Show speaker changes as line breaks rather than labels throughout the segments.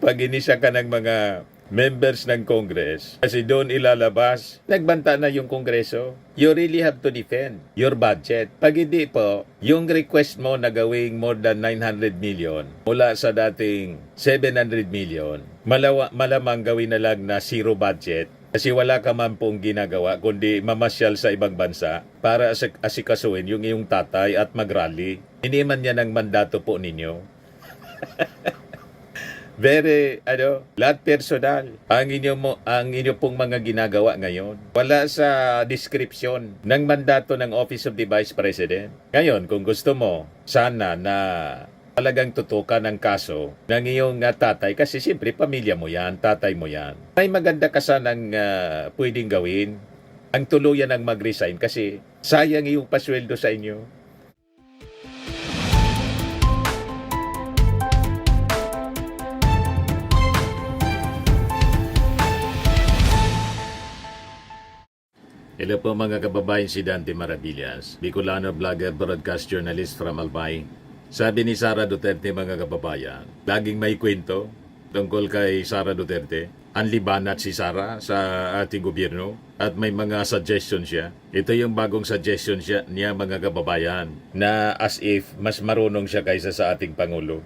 Pag inisya ka ng mga members ng Congress, kasi doon ilalabas, nagbanta na yung Kongreso. You really have to defend your budget. Pag hindi po, yung request mo na gawing more than 900 million mula sa dating 700 million, malamang gawin na lang na zero budget kasi wala ka man pong ginagawa kundi mamasyal sa ibang bansa para asikasuin yung iyong tatay at mag-rally. Hindi man yan ang mandato po ninyo. Very, lahat personal. Ang inyo pong mga ginagawa ngayon. Wala sa description ng mandato ng Office of the Vice President. Ngayon, kung gusto mo, sana na talagang tutukan ng kaso ng iyong tatay kasi siyempre pamilya mo yan, tatay mo yan. May maganda ka sanang pwedeng gawin. Ang tuluyan ng mag-resign kasi sayang iyong pasweldo sa inyo. Hello po mga kababayan, si Dante Maravillas, Bicolano vlogger, broadcast journalist from Albay. Sabi ni Sara Duterte mga kababayan, laging may kwento tungkol kay Sara Duterte. Anlibanat si Sara sa ating gobyerno at may mga suggestion siya. Ito yung bagong suggestion niya mga kababayan na as if mas marunong siya kaysa sa ating Pangulo.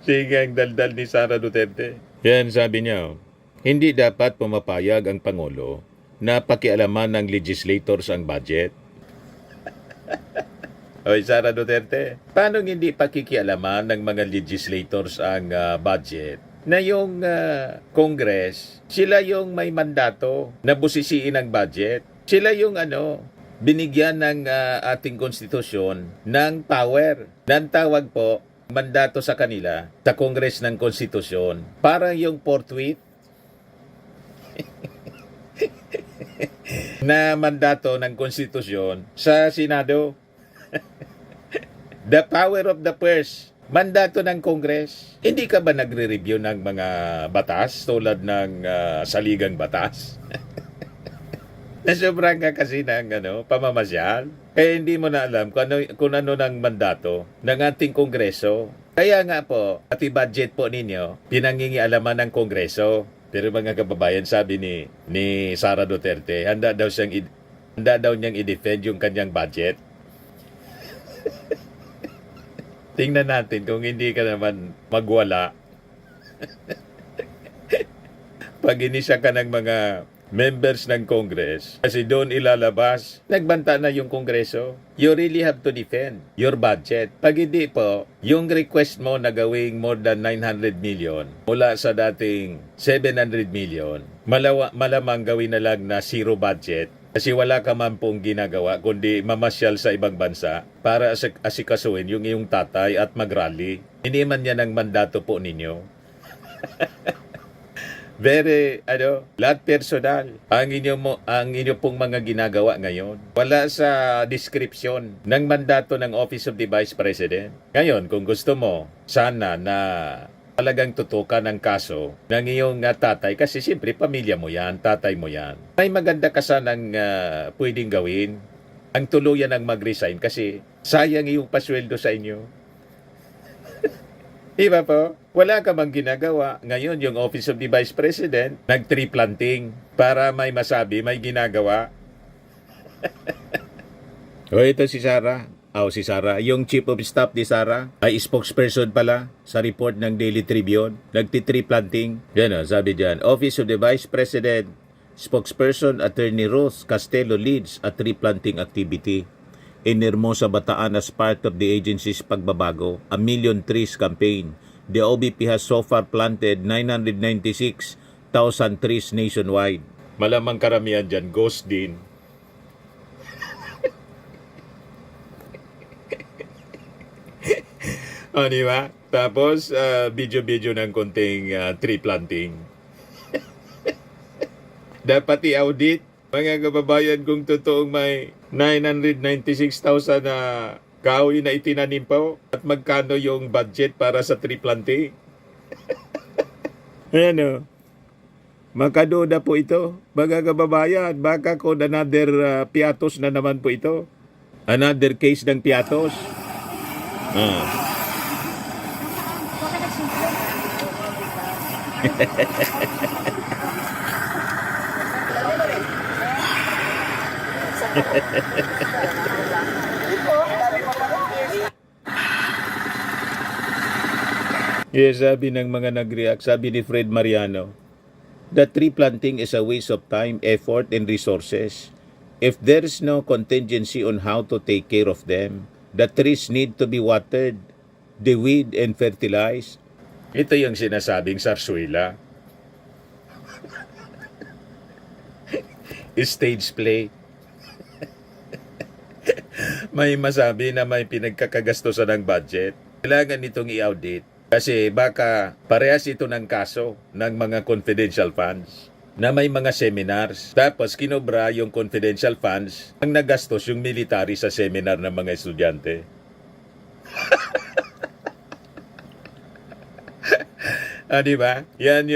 Sige ang daldal ni Sara Duterte. Yan sabi niya, hindi dapat pumapayag ang Pangulo na pakialaman ng legislators ang budget. Oy, Sara Duterte, paano hindi pakikialaman ng mga legislators ang budget? Na yung Congress, sila yung may mandato na busisiin ang budget. Sila yung binigyan ng ating konstitusyon ng power. Ng tawag po, mandato sa kanila, sa Congress ng konstitusyon. Parang yung forthwith na mandato ng konstitusyon sa Senado. The power of the purse. Mandato ng Congress. Hindi ka ba nagre-review ng mga batas tulad ng saligang batas? Nasobrang ka kasi ng pamamasyal. Kaya hindi mo na alam kung ano ng mandato ng ating Kongreso. Kaya nga po, pati budget po ninyo, pinangingialaman ng Kongreso. Pero mga kababayan, sabi ni Sara Duterte, handa daw niyang i-defend yung kanyang budget. Tingnan natin kung hindi ka naman magwala. Pag inisya ka ng mga members ng Congress, kasi doon ilalabas, nagbanta na yung Kongreso. You really have to defend your budget. Pag hindi po, yung request mo na gawing more than 900 million mula sa dating 700 million, malamang gawin na lang na zero budget kasi wala ka man pong ginagawa kundi mamasyal sa ibang bansa para asikasuin yung iyong tatay at mag-rally. Hindi man yan ang mandato po ninyo. Very, lahat personal. Ang inyo pong mga ginagawa ngayon. Wala sa description ng mandato ng Office of the Vice President. Ngayon, kung gusto mo, sana na talagang tutukan ng kaso ng iyong tatay kasi siyempre pamilya mo yan, tatay mo yan. May maganda ka sanang pwedeng gawin. Ang tuluyan ng mag-resign kasi sayang iyong pasweldo sa inyo. Diba po? Wala ka bang ginagawa. Ngayon, yung Office of the Vice President, nag-tree planting para may masabi, may ginagawa. O ito si Sara. Si Sara. Yung Chief of Staff ni Sara ay spokesperson pala sa report ng Daily Tribune. Nagti-tree planting. Yan sabi dyan. Office of the Vice President, spokesperson Attorney Ruth Castelo leads a tree planting activity in Hermosa, Bataan as part of the agency's pagbabago, a Million Trees campaign. The OBP has so far planted 996,000 trees nationwide. Malamang karamihan dyan, ghost din. Di ba? Tapos, video-video ng konting tree planting. Dapat i-audit, mga kababayan, kung totoong may 996,000 na kahoy na itinanim po at magkano yung budget para sa tree planting. Makaduda po ito, mga kababayan. Baka kung another piatos na naman po ito. Another case ng piatos. Yes, sabi ng mga nag-react, sabi ni Fred Mariano, the tree planting is a waste of time, effort, and resources. If there is no contingency on how to take care of them, the trees need to be watered, deweed, and fertilized. Ito yung sinasabing sarsuela. Stage play. May masabi na may pinagkakagastusan ng budget. Kailangan nitong i-audit kasi baka parehas ito ng kaso ng mga confidential funds na may mga seminars. Tapos kinobra yung confidential funds ang nagastos yung military sa seminar ng mga estudyante. Di ba? Yan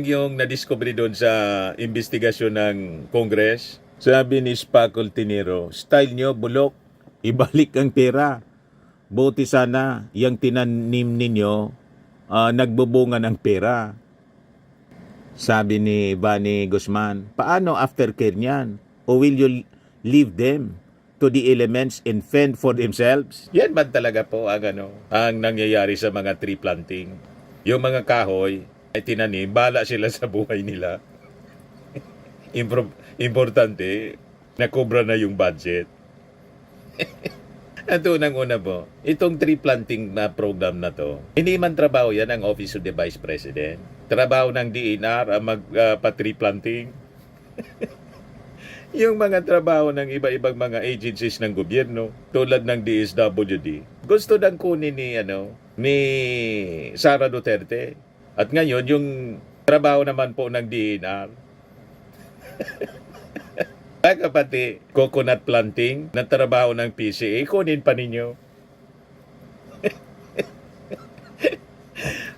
yung nadiscover doon sa investigasyon ng Congress. Sabi ni Spackle Tinero, style nyo bulok, ibalik ang pera. Buti sana yung tinanim ninyo nagbubunga ng pera. Sabi ni Bani Guzman, paano aftercare niyan? O will you leave them to the elements and fend for themselves? Yan man talaga po ang nangyayari sa mga tree planting. Yung mga kahoy ay tinanim, bala sila sa buhay nila. Importante, nakobra na yung budget. At unang-una po, itong tree planting na program na to, hindi man trabaho yan ang Office of the Vice President. Trabaho ng DNR ang magpa-tree planting. Yung mga trabaho ng iba-ibang mga agencies ng gobyerno, tulad ng DSWD, gusto nang kunin ni Sara Duterte. At ngayon, yung trabaho naman po ng DNR, baka pati coconut planting na trabaho ng PCA, kunin pa ninyo.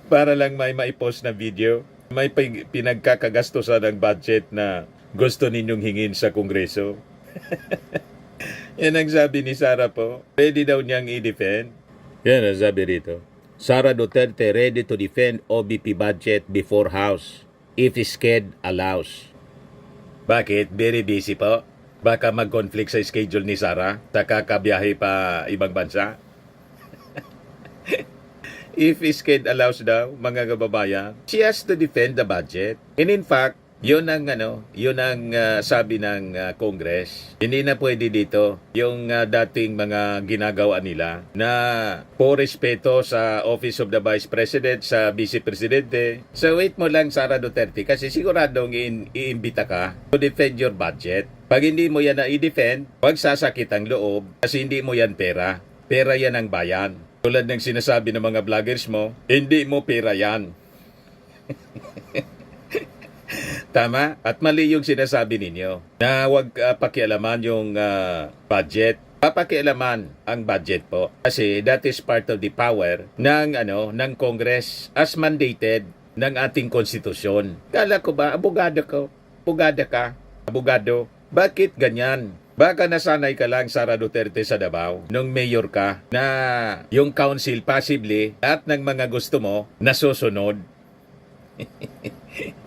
Para lang may maipost na video, may pinagkakagastosan ng budget na gusto ninyong hingin sa Kongreso. Yan ang sabi ni Sara po. Ready daw niyang i-defend. Yan ang sabi rito. Sara Duterte ready to defend OBP budget before House if SCED allows. Bakit? Very busy po. Baka mag-conflict sa schedule ni Sara. Takakabiyahe pa ibang bansa. If SCED allows daw, mga kababayan, she has to defend the budget. And in fact, yun ang sabi ng Congress. Hindi na pwede dito yung dating mga ginagawa nila na po respeto sa Office of the Vice President, sa Vice Presidente. So wait mo lang, Sara Duterte, kasi siguradong iimbita ka to defend your budget. Pag hindi mo yan na i-defend, wag sasakit ang loob kasi hindi mo yan pera. Pera yan ang bayan. Tulad ng sinasabi ng mga vloggers mo, hindi mo pera yan. Tama? At mali yung sinasabi ninyo na huwag pakialaman yung budget. Papakialaman ang budget po. Kasi that is part of the power ng Congress as mandated ng ating konstitusyon. Kala ko ba, abogado ko? Abogada ka? Abogado? Bakit ganyan? Baka nasanay ka lang, Sara Duterte, sa Davao nung mayor ka na yung council possibly at ng mga gusto mo nasusunod.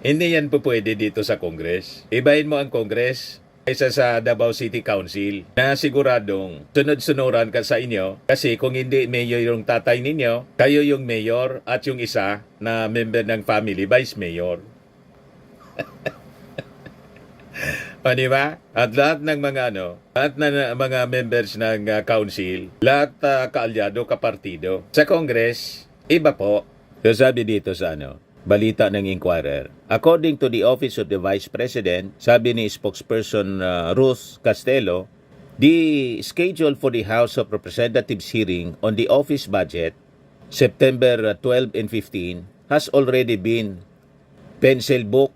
Hindi yan po pwede dito sa Congress. Ibahin mo ang Congress kaysa sa Davao City Council na siguradong sunod-sunuran ka sa inyo kasi kung hindi mayor yung tatay ninyo, kayo yung mayor at yung isa na member ng family, vice mayor. O, diba? At lahat ng mga members ng council, lahat kaalyado, kapartido. Sa Congress, iba po. So sabi dito sa balita ng Inquirer. According to the Office of the Vice President, sabi ni spokesperson Ruth Castelo, the schedule for the House of Representatives hearing on the office budget, September 12 and 15, has already been pencil book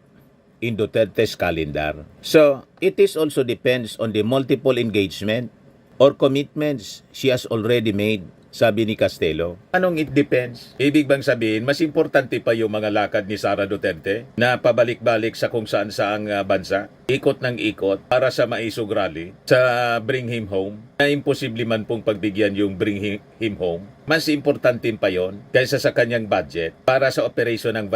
in Duterte's calendar. So, it is also depends on the multiple engagement or commitments she has already made, sabi ni Castelo. Anong it depends? Ibig bang sabihin, mas importante pa yung mga lakad ni Sara Duterte na pabalik-balik sa kung saan-saang bansa ikot ng ikot para sa maisog rally sa Bring Him Home, na imposible man pong pagbigyan yung Him Home. Mas importante pa yon kaysa sa kanyang budget para sa operation ng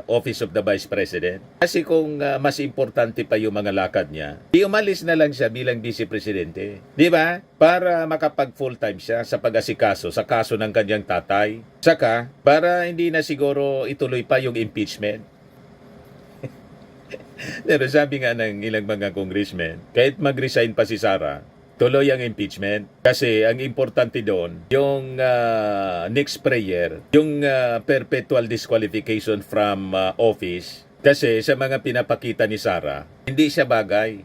Office of the Vice President. Kasi kung mas importante pa yung mga lakad niya, di umalis na lang siya bilang Vice Presidente. Di ba? Para makapag full-time siya sa pag-asikaso sa kaso ng kanyang tatay. Saka, para hindi na siguro ituloy pa yung impeachment. Pero sabi nga ng ilang mga congressmen, kahit mag-resign pa si Sara, tuloy ang impeachment. Kasi ang importante doon, yung next prayer, yung perpetual disqualification from office. Kasi sa mga pinapakita ni Sara, hindi siya bagay.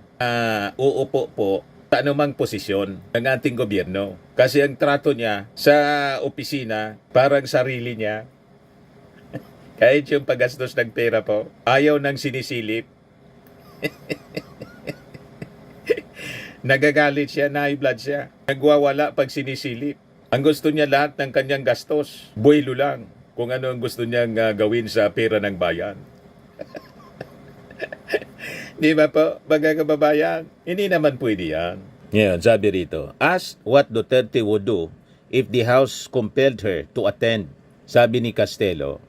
Uupo po sa anumang posisyon ng ating gobyerno. Kasi ang trato niya sa opisina, parang sarili niya. Kahit yung paggastos ng pera po, ayaw nang sinisilip. Nagagalit siya, na-high-blood siya. Nagwawala pag sinisilip. Ang gusto niya lahat ng kanyang gastos, buwelo lang kung ano ang gusto niyang gawin sa pera ng bayan. Di ba po, mga kababayan? Hindi naman pwede yan. Ngayon, sabi rito, ask what Duterte would do if the House compelled her to attend. Sabi ni Castelo,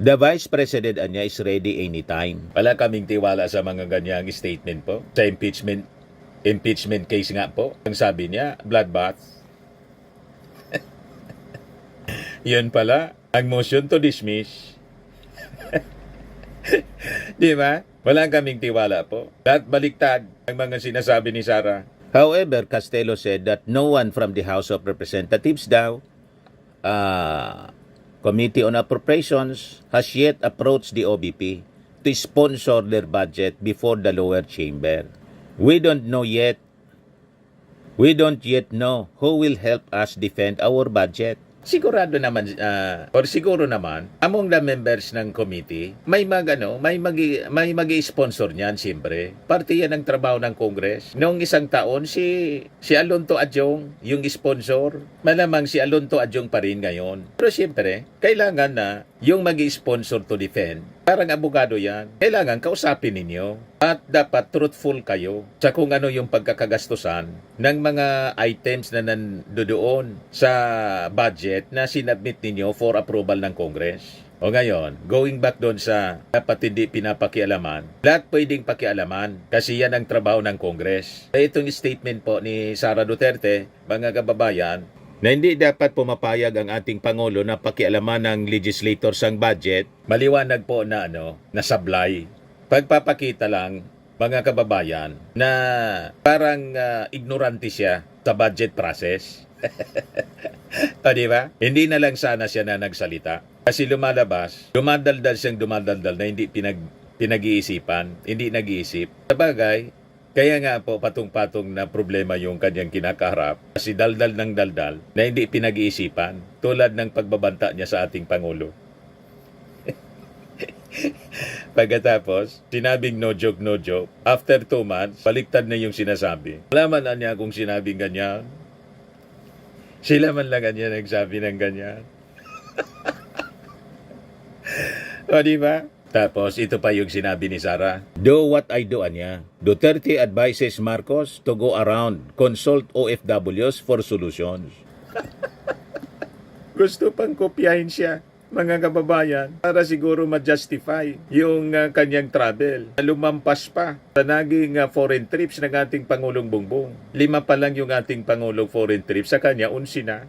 the Vice President niya is ready anytime. Wala kaming tiwala sa mga ganyang statement po. Sa impeachment case nga po. Ang sabi niya, bloodbath. Yun pala, ang motion to dismiss. Di ba? Wala kaming tiwala po. Lahat baliktad ang mga sinasabi ni Sara. However, Castelo said that no one from the House of Representatives daw, Committee on Appropriations, has yet approached the OBP to sponsor their budget before the lower chamber. We don't yet know who will help us defend our budget. Sigurado naman, siguro naman, among the members ng committee, may mag-sponsor niyan, siyempre. Parte yan ng trabaho ng Congress. Noong isang taon, si Alonto Adjong, yung sponsor, malamang si Alonto Adjong pa rin ngayon. Pero siyempre, kailangan na yung mag-sponsor to defend. Parang abogado yan. Kailangan kausapin ninyo. At dapat truthful kayo sa kung ano yung pagkakagastusan ng mga items na nandoon sa budget na sinabmit ninyo for approval ng Congress. O ngayon, going back doon sa dapat hindi pinapakialaman, lahat pwedeng pakialaman kasi yan ang trabaho ng Congress. Itong statement po ni Sara Duterte, mga kababayan, na hindi dapat pumapayag ang ating Pangulo na pakialaman ng legislators ang budget, maliwanag po na sablay. Pagpapakita lang, mga kababayan, na parang ignorante siya sa budget process. O diba? Hindi na lang sana siya na nagsalita. Kasi dumadaldal na hindi pinag-iisipan, hindi nag-iisip. Sabagay, kaya nga po patong-patong na problema yung kanyang kinakaharap kasi daldal ng daldal na hindi pinag-iisipan tulad ng pagbabanta niya sa ating Pangulo. Pagkatapos, sinabing no joke. After 2 months, baliktad na yung sinasabi. Alaman na niya kung sinabing ganyan. Sila man lang niya nagsabi ng ganyan. O diba? Tapos, ito pa yung sinabi ni Sara. Do what I do, anya. Duterte advises Marcos to go around, consult OFWs for solutions. Gusto pang kopyahin siya, mga kababayan, para siguro ma-justify yung kanyang travel. Lumampas pa sa naging foreign trips ng ating Pangulong Bongbong. 5 pa lang yung ating Pangulong foreign trips, sa kanya 11 na.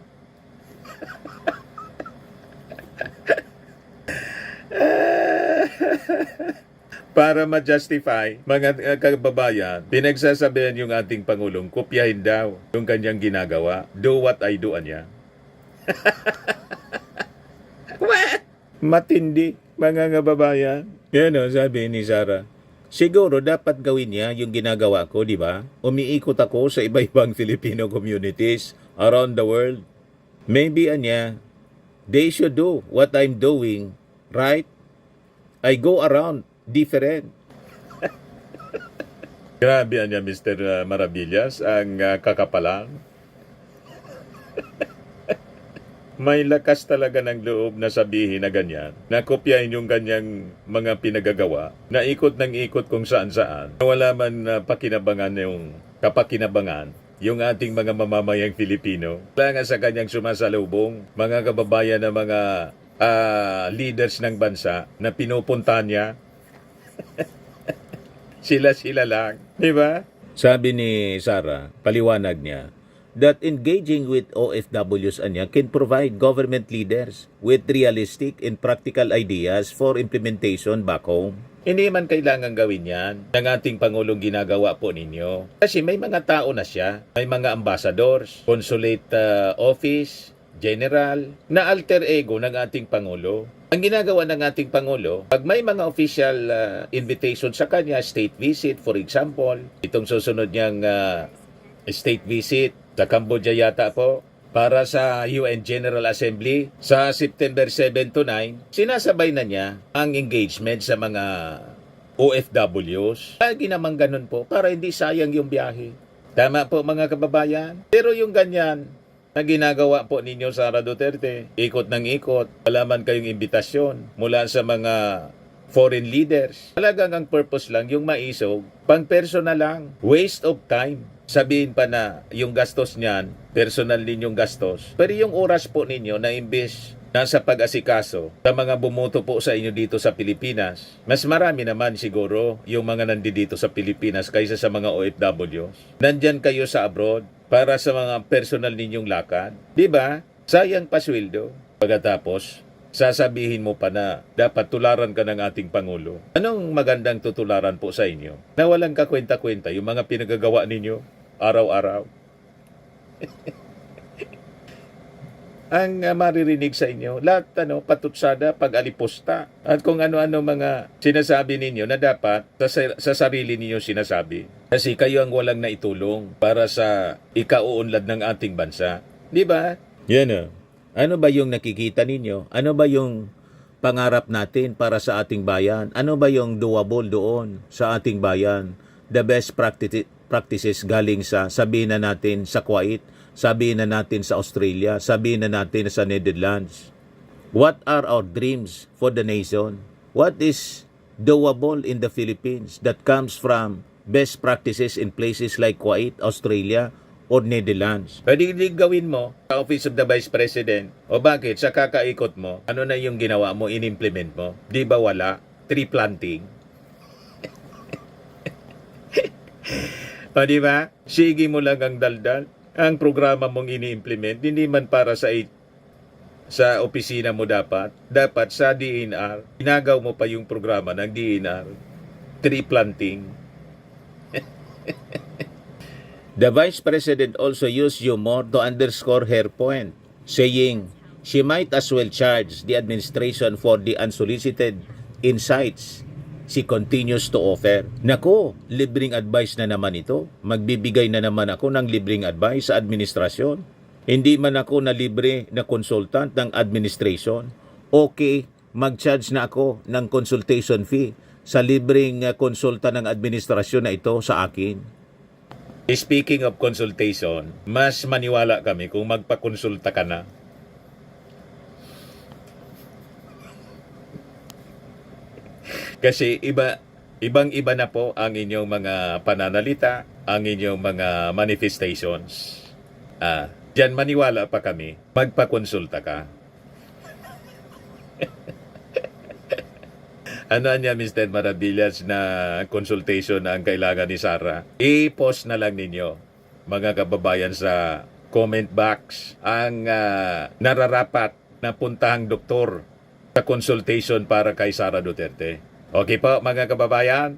Para ma-justify, mga kababayan, pinagsasabihan yung ating Pangulong, kopyahin daw yung kanyang ginagawa. Do what I do, anya. What? Matindi, mga kababayan. Yan sabi ni Sara. Siguro dapat gawin niya yung ginagawa ko, di ba? Umiikot ako sa iba-ibang Filipino communities around the world. Maybe, anya, they should do what I'm doing, right? I go around different. Grabe niya, Mr. Maravillas, ang kakapalang. May lakas talaga ng loob na sabihin na ganyan, na kopyahin yung ganyang mga pinagagawa, na ikot ng ikot kung saan-saan, na wala man pakinabangan yung kapakinabangan, yung ating mga mamamayang Filipino. Wala nga sa kanyang sumasalubong, mga kababayan na mga leaders ng bansa na pinupunta niya. Sila-sila lang, di ba? Sabi ni Sara, paliwanag niya, that engaging with OFWs anya can provide government leaders with realistic and practical ideas for implementation back home. Hindi man kailangan gawin yan ng ating Pangulong ginagawa po ninyo. Kasi may mga tao na siya, may mga ambassadors, consulate office, general, na alter ego ng ating Pangulo. Ang ginagawa ng ating Pangulo, pag may mga official invitation sa kanya, state visit for example, itong susunod niyang state visit sa Cambodia yata po, para sa UN General Assembly sa September 7 to 9, sinasabay na niya ang engagement sa mga OFWs. Lagi naman ganun po, para hindi sayang yung biyahe. Tama po mga kababayan. Pero yung ganyan na ginagawa po ninyo, Sara Duterte, ikot ng ikot, wala man kayong imbitasyon mula sa mga foreign leaders. Talagang ang purpose lang, yung maisog, pang personal lang, waste of time. Sabihin pa na yung gastos niyan, personal ninyong gastos. Pero yung oras po ninyo na imbes nasa pag-asikaso sa mga bumoto po sa inyo dito sa Pilipinas, mas marami naman siguro yung mga nandito sa Pilipinas kaysa sa mga OFWs. Nandyan kayo sa abroad para sa mga personal ninyong lakad. Diba? Sayang pa sweldo. Pagkatapos, sasabihin mo pa na dapat tularan ka ng ating Pangulo. Anong magandang tutularan po sa inyo? Na walang kakwenta-kwenta yung mga pinagagawa ninyo araw-araw. Ang maririnig sa inyo, lahat patutsada, pag-alipusta, at kung ano-ano mga sinasabi ninyo na dapat sa sarili ninyo sinasabi. Kasi kayo ang walang naitulong para sa ikauunlad ng ating bansa. Di ba? Yan o. Ano ba yung nakikita ninyo? Ano ba yung pangarap natin para sa ating bayan? Ano ba yung doable doon sa ating bayan? The best practices galing sa, sabihin na natin sa Kuwait, sabihin na natin sa Australia, sabihin na natin sa Netherlands. What are our dreams for the nation? What is doable in the Philippines that comes from best practices in places like Kuwait, Australia, or Netherlands? Pwede gawin mo sa Office of the Vice President. O bakit? Sa kakaikot mo, ano na yung ginawa mo, in-implement mo? Di ba wala? Tree planting. O di ba? Sige mo lang ang daldal. Ang programa mong ini-implement, hindi man para sa opisina mo dapat. Dapat sa DNR. Inagaw mo pa yung programa ng DNR. Tree planting. The Vice President also used humor to underscore her point, saying she might as well charge the administration for the unsolicited insights she continues to offer. Nako, libreng advice na naman ito. Magbibigay na naman ako ng libreng advice sa administrasyon. Hindi man ako na libre na consultant ng administration. Okay, mag-charge na ako ng consultation fee sa libreng konsulta ng administrasyon na ito sa akin. Speaking of consultation, mas maniwala kami kung magpakonsulta ka na. Kasi ibang-iba na po ang inyong mga pananalita, ang inyong mga manifestations. Diyan maniwala pa kami, magpakonsulta ka. Ano niya, Mr. Maravillas, na consultation na ang kailangan ni Sara? I-post na lang ninyo, mga kababayan, sa comment box ang nararapat na puntahang doktor sa consultation para kay Sara Duterte. Okay po, mga kababayan?